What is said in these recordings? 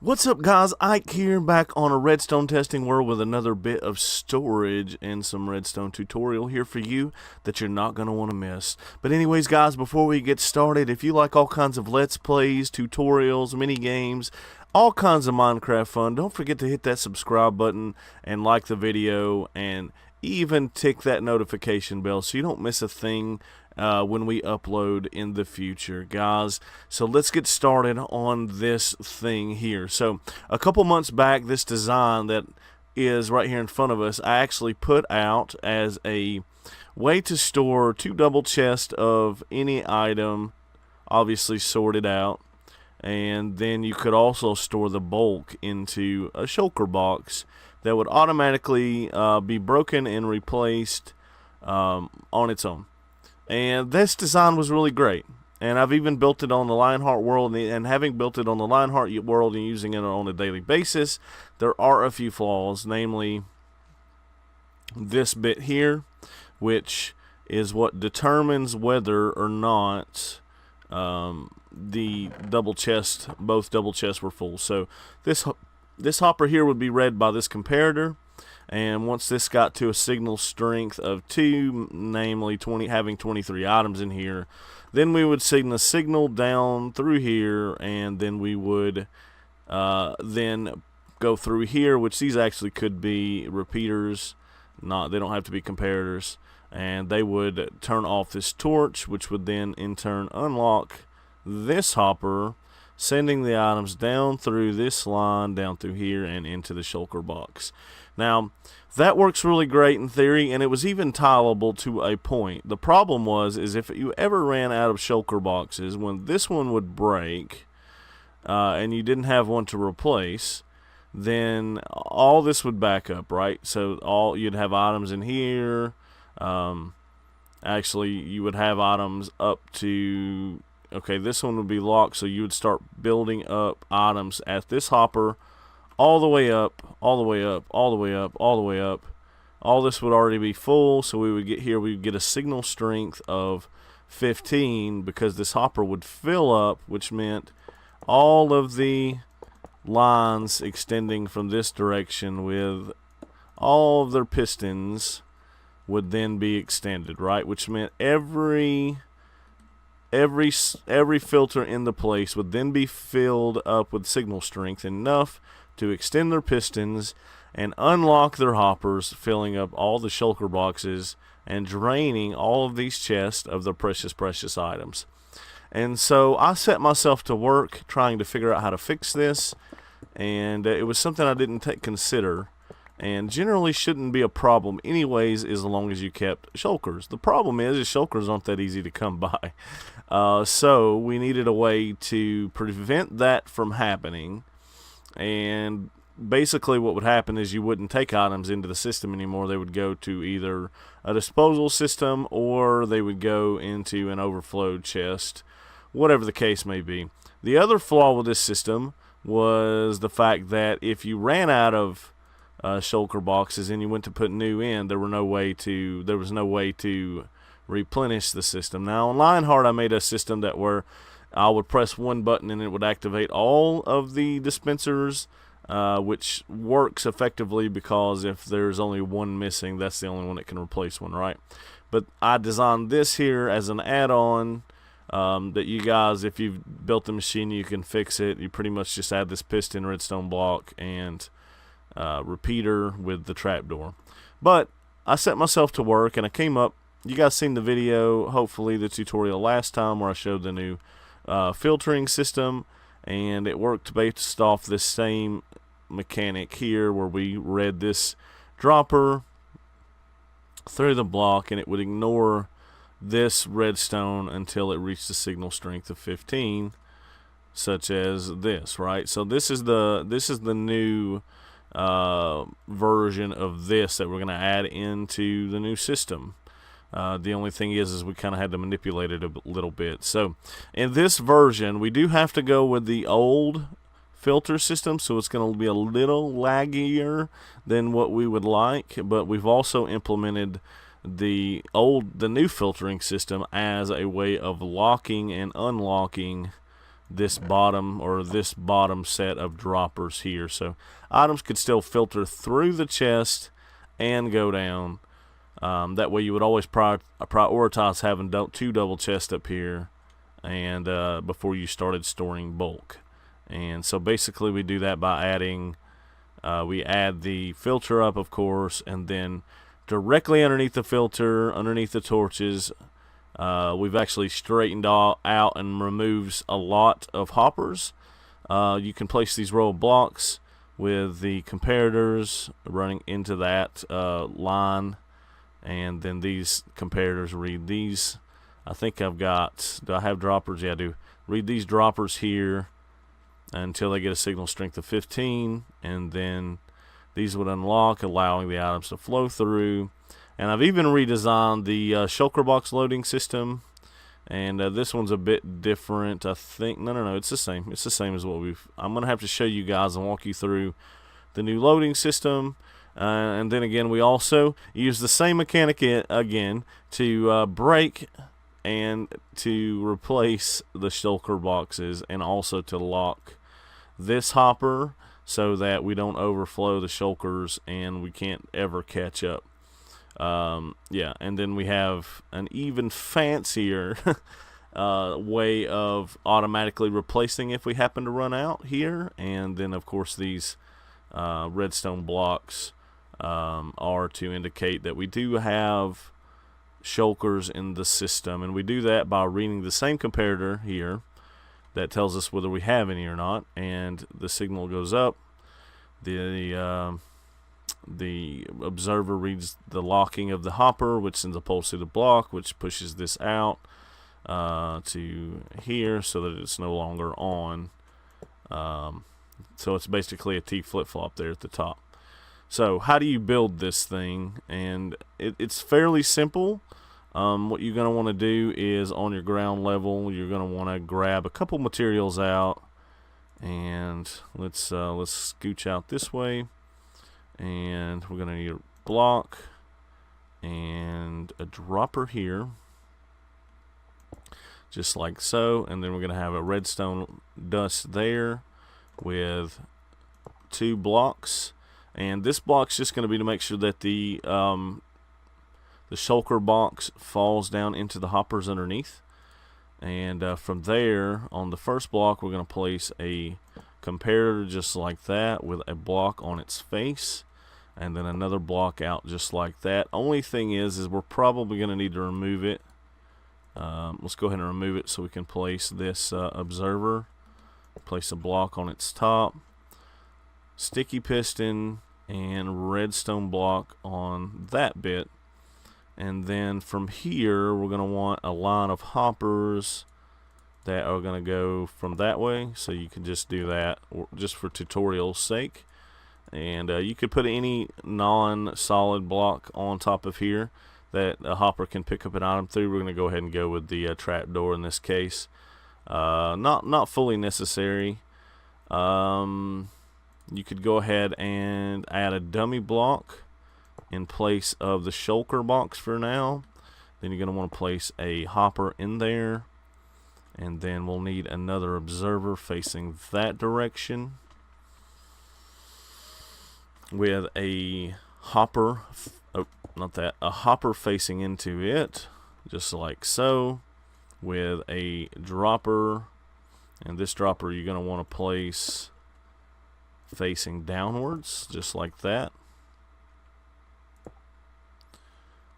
What's up, guys? Ike here, back on a redstone testing world with another bit of storage and some redstone tutorial here for you that you're not going to want to miss. But anyways, guys, before we get started, if you like all kinds of let's plays, tutorials, mini games, all kinds of Minecraft fun, don't forget to hit that subscribe button and like the video and even tick that notification bell so you don't miss a thing when we upload in the future, guys. So let's get started on this thing here. So a couple months back, this design that is right here in front of us, I actually put out as a way to store 2 double chests of any item, obviously sorted out, and then you could also store the bulk into a shulker box that would automatically be broken and replaced on its own. And this design was really great. And I've even built it on the Lionheart world, and having built it on the Lionheart world and using it on a daily basis, there are a few flaws, namely this bit here, which is what determines whether or not the both double chests were full. So this hopper here would be read by this comparator, and once this got to a signal strength of 2, namely having 23 items in here, then we would send a signal down through here, and then we would then go through here, which these actually could be repeaters, they don't have to be comparators, and they would turn off this torch, which would then in turn unlock this hopper, sending the items down through this line, down through here, and into the shulker box. Now, that works really great in theory, and it was even tileable to a point. The problem is if you ever ran out of shulker boxes, when this one would break, and you didn't have one to replace, then all this would back up, right? So you'd have items in here. Actually, you would have items up to... Okay, this one would be locked, so you would start building up items at this hopper all the way up, all the way up, all the way up, all the way up. All this would already be full, so we would get a signal strength of 15 because this hopper would fill up, which meant all of the lines extending from this direction with all of their pistons would then be extended, right? Which meant every filter in the place would then be filled up with signal strength enough to extend their pistons and unlock their hoppers, filling up all the shulker boxes and draining all of these chests of the precious items. And so I set myself to work trying to figure out how to fix this, and it was something I didn't consider, and generally shouldn't be a problem anyways as long as you kept shulkers. The problem is shulkers aren't that easy to come by. So we needed a way to prevent that from happening, and basically what would happen is you wouldn't take items into the system anymore. They would go to either a disposal system or they would go into an overflowed chest, whatever the case may be. The other flaw with this system was the fact that if you ran out of shulker boxes and you went to put new in, there was no way to replenish the system. Now on Lionheart, I made a system where I would press one button and it would activate all of the dispensers, which works effectively because if there's only one missing, that's the only one that can replace one, right? But I designed this here as an add-on that you guys, if you've built the machine, you can fix it. You pretty much just add this piston, redstone block, and repeater with the trapdoor. But I set myself to work and I came up. You guys seen the video, hopefully the tutorial last time, where I showed the new filtering system, and it worked based off this same mechanic here where we read this dropper through the block and it would ignore this redstone until it reached a signal strength of 15, such as this, right? So this is the new version of this that we're going to add into the new system. The only thing is we kind of had to manipulate it a little bit. So in this version, we do have to go with the old filter system, so it's going to be a little laggier than what we would like, but we've also implemented the new filtering system as a way of locking and unlocking this bottom set of droppers here. So items could still filter through the chest and go down. That way you would always prioritize having 2 double chests up here and before you started storing bulk. And so basically we do that by adding, we add the filter up, of course, and then directly underneath the filter, underneath the torches, we've actually straightened out and removes a lot of hoppers. You can place these row of blocks with the comparators running into that line, and then these comparators read these. I think I've got, do I have droppers? Yeah, I do. Read these droppers here until they get a signal strength of 15, and then these would unlock, allowing the items to flow through. And I've even redesigned the shulker box loading system, and this one's a bit different, I think. No, it's the same. It's the same as what I'm going to have to show you guys and walk you through the new loading system. And then again, we also use the same mechanic again to break and to replace the shulker boxes, and also to lock this hopper so that we don't overflow the shulkers and we can't ever catch up. Yeah, and then we have an even fancier way of automatically replacing if we happen to run out here. And then of course these redstone blocks are to indicate that we do have shulkers in the system, and we do that by reading the same comparator here that tells us whether we have any or not, and the signal goes up. The observer reads the locking of the hopper, which sends a pulse through the block, which pushes this out to here so that it's no longer on. So it's basically a T flip-flop there at the top. So how do you build this thing? And it's fairly simple. What you're going to want to do is, on your ground level, you're going to want to grab a couple materials out, and let's scooch out this way, and we're going to need a block and a dropper here, just like so. And then we're going to have a redstone dust there with 2 blocks, and this block's just going to be to make sure that the shulker box falls down into the hoppers underneath. And from there, on the first block, we're going to place a comparator just like that with a block on its face, and then another block out just like that. Only thing is we're probably going to need to remove it. Let's go ahead and remove it so we can place this observer. Place a block on its top, sticky piston, and redstone block on that bit. And then from here, we're going to want a line of hoppers that are going to go from that way. So you can just do that just for tutorial's sake. And you could put any non-solid block on top of here that a hopper can pick up an item through. We're going to go ahead and go with the trapdoor in this case. Not fully necessary. You could go ahead and add a dummy block in place of the shulker box for now. Then you're going to want to place a hopper in there, and then we'll need another observer facing that direction with a hopper, a hopper facing into it, just like so, with a dropper, and this dropper you're going to want to place facing downwards, just like that.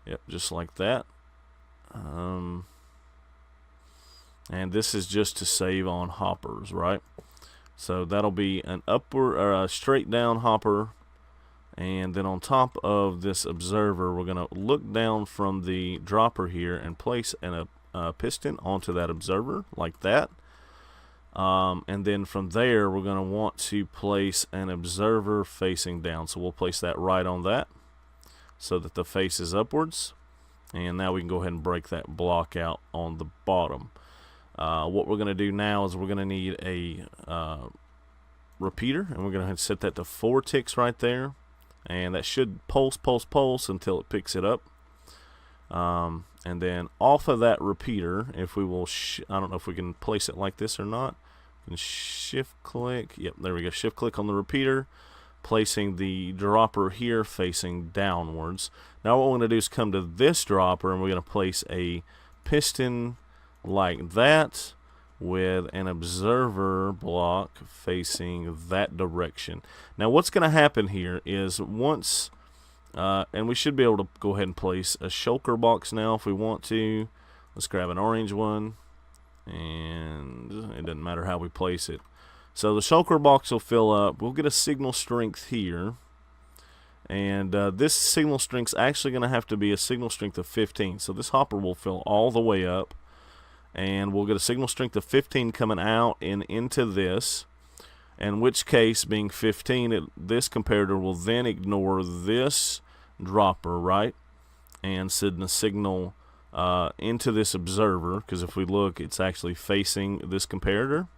Yep, just like that. And this is just to save on hoppers, right? So that'll be an upward or a straight down hopper, and then on top of this observer, we're going to look down from the dropper here and place a piston onto that observer like that. And then from there, we're going to want to place an observer facing down. So we'll place that right on that, so that the face is upwards. And now we can go ahead and break that block out on the bottom. What we're going to do now is we're going to need a repeater, and we're going to set that to 4 ticks right there, and that should pulse until it picks it up. And then off of that repeater, if we will, I don't know if we can place it like this or not. And shift click. Yep, there we go. Shift click on the repeater, placing the dropper here facing downwards. Now what we're going to do is come to this dropper, and we're going to place a piston like that with an observer block facing that direction. Now what's going to happen here is once, and we should be able to go ahead and place a shulker box now if we want to. Let's grab an orange one, and it doesn't matter how we place it. So the shulker box will fill up. We'll get a signal strength here, and this signal strength is actually going to have to be a signal strength of 15. So this hopper will fill all the way up, and we'll get a signal strength of 15 coming out and into this, in which case, being 15, this comparator will then ignore this dropper, right, and send a signal into this observer, because if we look, it's actually facing this comparator,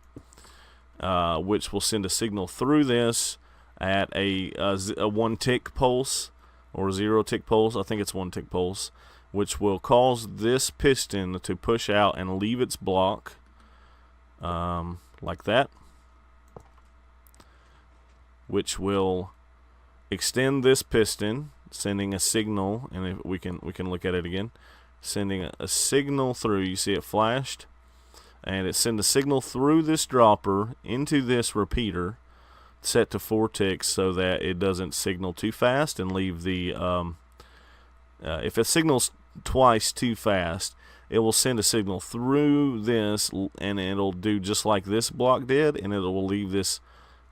which will send a signal through this at a 1 tick pulse or 0 tick pulse. I think it's 1 tick pulse, which will cause this piston to push out and leave its block like that, which will extend this piston, sending a signal. And if we can look at it again, sending a signal through. You see it flashed, and it sends a signal through this dropper into this repeater set to 4 ticks so that it doesn't signal too fast and leave the if it signals twice too fast, it will send a signal through this, and it'll do just like this block did, and it will leave this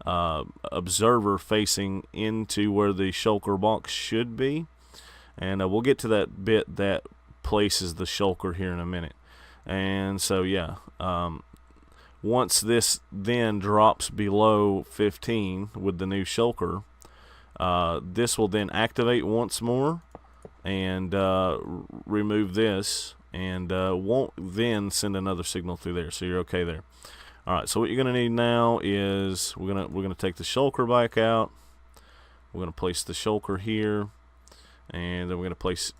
observer facing into where the shulker box should be. And we'll get to that bit that places the shulker here in a minute. And so yeah, once this then drops below 15 with the new shulker, this will then activate once more and remove this, and won't then send another signal through there. So you're okay there. All right, so what you're going to need now is we're gonna take the shulker back out. We're going to place the shulker here, and then we're going to place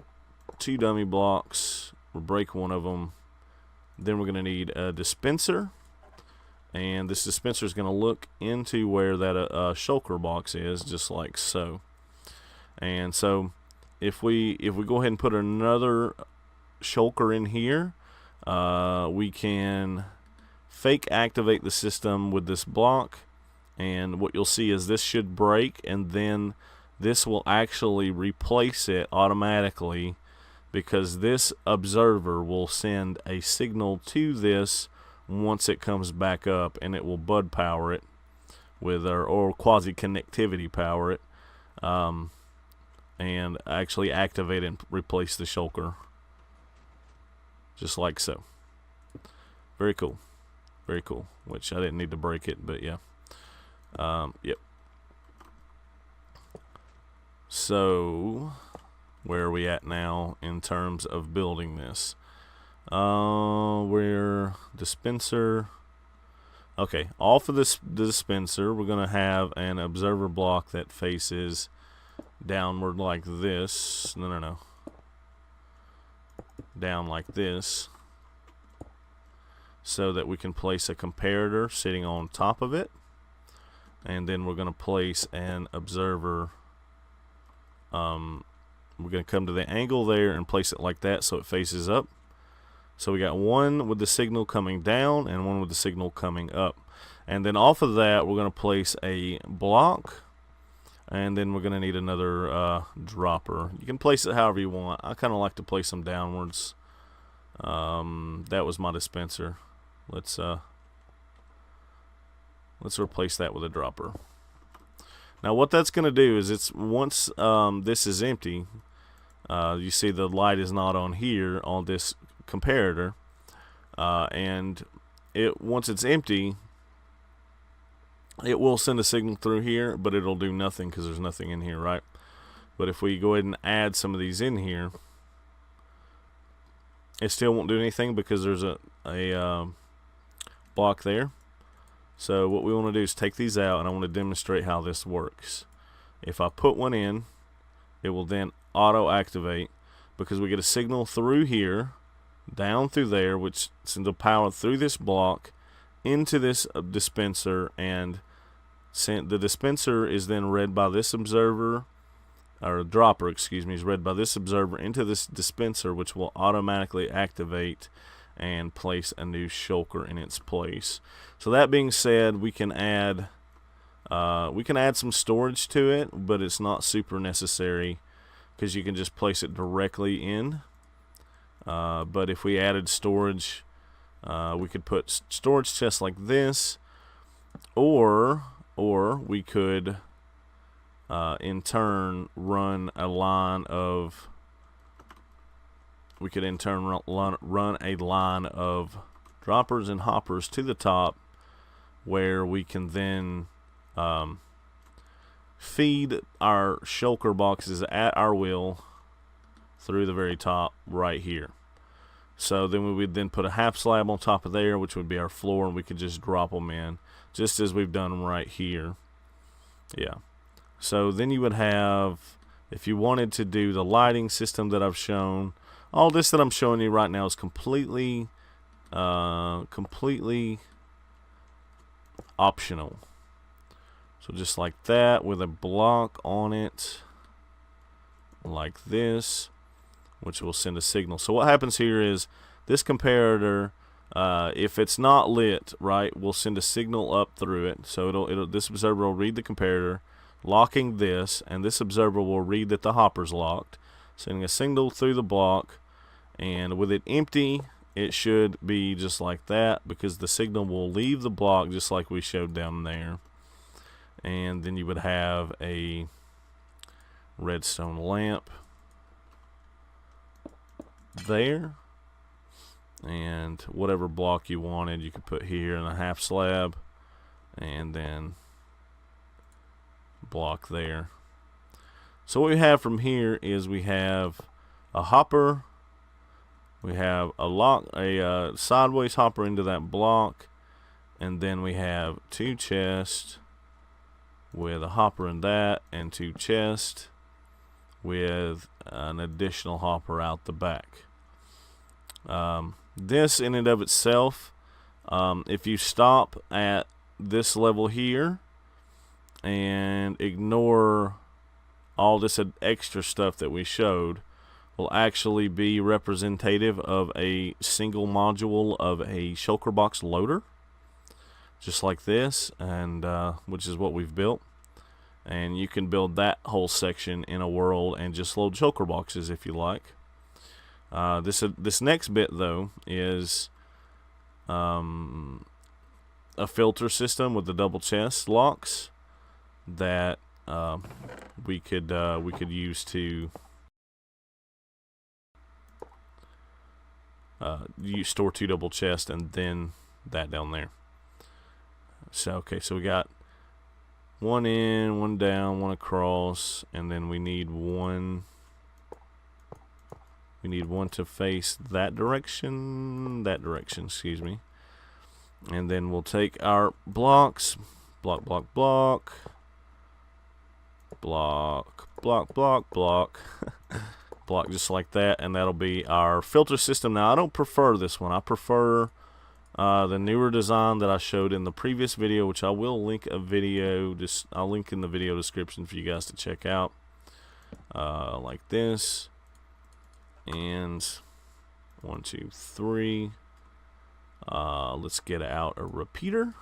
2 dummy blocks. We'll break one of them. Then we're going to need a dispenser, and this dispenser is going to look into where that shulker box is, just like so. And so if we go ahead and put another shulker in here, we can fake activate the system with this block, and what you'll see is this should break, and then this will actually replace it automatically, because this observer will send a signal to this once it comes back up, and it will bud power it with or quasi connectivity power it, and actually activate and replace the shulker, just like so. Very cool. Very cool. Which I didn't need to break it, but yeah. Yep. So where are we at now in terms of building this? We're dispenser. Okay, off of this dispenser, we're gonna have an observer block that faces downward like this. No. Down like this, so that we can place a comparator sitting on top of it, and then we're going to place an observer. We're going to come to the angle there and place it like that so it faces up. So we got one with the signal coming down and one with the signal coming up, and then off of that we're going to place a block, and then we're going to need another dropper. You can place it however you want. I kind of like to place them downwards. That was my dispenser. Let's replace that with a dropper. Now what that's going to do is, it's once this is empty, you see the light is not on here on this comparator, and once it's empty, it will send a signal through here, but it'll do nothing because there's nothing in here, right? But if we go ahead and add some of these in here, it still won't do anything because there's a block there. So what we want to do is take these out, and I want to demonstrate how this works. If I put one in, it will then auto activate, because we get a signal through here, down through there, which sends a power through this block into this dispenser, and the dispenser is then read by this observer, or dropper, excuse me, is read by this observer into this dispenser, which will automatically activate and place a new shulker in its place. So that being said, we can add some storage to it, but it's not super necessary because you can just place it directly in. But if we added storage, we could put storage chests like this, or we could in turn run a line of run a line of droppers and hoppers to the top, where we can then feed our shulker boxes at our will through the very top right here. So then we would then put a half slab on top of there, which would be our floor, and we could just drop them in, just as we've done right here. Yeah. So then you would have, if you wanted to do the lighting system that I've shown, all this that I'm showing you right now is completely optional. So just like that, with a block on it, like this, which will send a signal. So what happens here is this comparator, if it's not lit, right, will send a signal up through it. So this observer will read the comparator, locking this, and this observer will read that the hopper's locked, sending a signal through the block. And with it empty, it should be just like that, because the signal will leave the block just like we showed down there. And then you would have a redstone lamp there, and whatever block you wanted you could put here in a half slab, and then block there. So what we have from here is we have a hopper, we have a sideways hopper into that block, and then we have two chests with a hopper in that, and two chests with an additional hopper out the back. This in and of itself, if you stop at this level here and ignore all this extra stuff that we showed, will actually be representative of a single module of a shulker box loader, just like this, and which is what we've built. And you can build that whole section in a world and just load shulker boxes if you like. This next bit though is a filter system with the double chest locks that we could use to you store two double chests, and then that down there. So okay, so we got one in, one down, one across, and then we need one to face that direction, excuse me. And then we'll take our blocks, block, block, just like that, and that'll be our filter system. Now I don't prefer this one. I prefer the newer design that I showed in the previous video, which I will link a video, I'll link in the video description for you guys to check out, like this. And 1, 2, 3. Let's get out a repeater.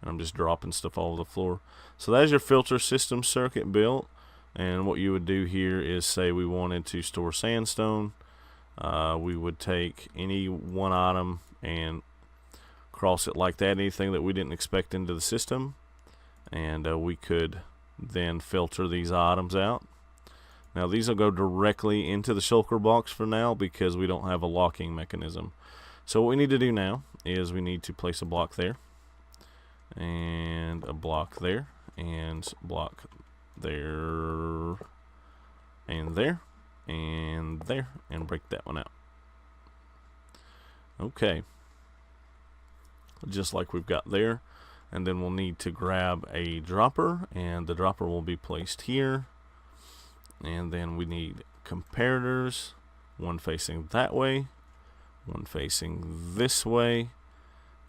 I'm just dropping stuff all over the floor. So that's your filter system circuit built. And what you would do here is, say we wanted to store sandstone, we would take any one item and cross it like that, anything that we didn't expect into the system, and we could then filter these items out. Now these will go directly into the shulker box for now because we don't have a locking mechanism. So what we need to do now is we need to place a block there, and a block there, and block there, and there, and there, and break that one out. Okay, just like we've got there. And then we'll need to grab a dropper, and the dropper will be placed here. And then we need comparators, one facing that way, one facing this way,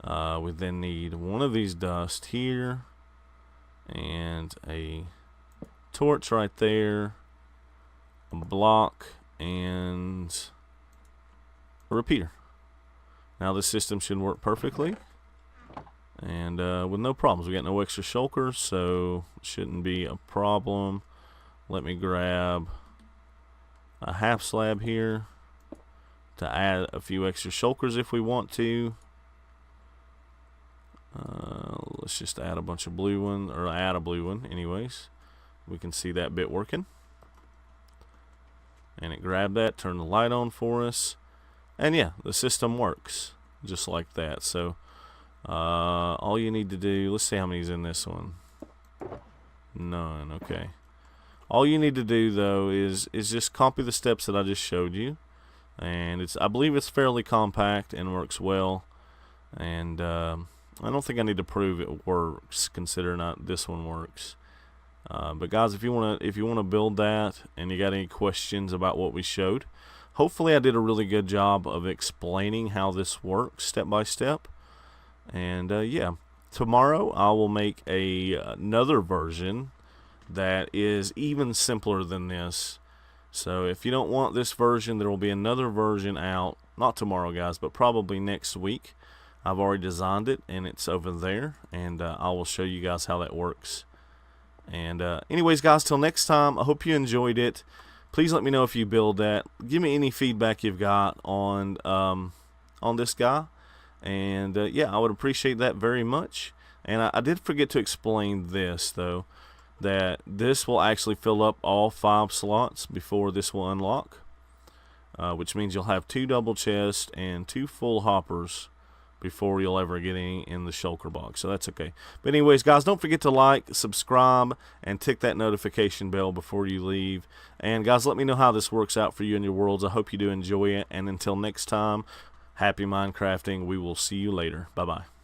We then need one of these dust here, and a torch right there, a block, and a repeater. Now this system should work perfectly, and with no problems. We got no extra shulkers, so it shouldn't be a problem. Let me grab a half slab here to add a few extra shulkers if we want to. Let's just add a bunch of blue one, or add a blue one anyways. We can see that bit working, and it grabbed that, turned the light on for us, and yeah, the system works just like that. So all you need to do, let's see how many's in this one. None. Okay, all you need to do though is just copy the steps that I just showed you, and I believe it's fairly compact and works well, and I don't think I need to prove it works, considering this one works. But guys, if you wanna build that, and you got any questions about what we showed, hopefully I did a really good job of explaining how this works step by step. And yeah, tomorrow I will make another version that is even simpler than this. So if you don't want this version, there will be another version out, not tomorrow guys, but probably next week. I've already designed it, and it's over there, and I will show you guys how that works. And anyways guys, till next time, I hope you enjoyed it. Please let me know if you build that. Give me any feedback you've got on this guy, and yeah, I would appreciate that very much. And I did forget to explain this though, that this will actually fill up all 5 slots before this will unlock, which means you'll have 2 double chests and 2 full hoppers before you'll ever get any in the shulker box, so that's okay. But anyways guys, don't forget to like, subscribe, and tick that notification bell before you leave. And guys, let me know how this works out for you in your worlds. I hope you do enjoy it, and until next time, happy Minecrafting. We will see you later. Bye bye.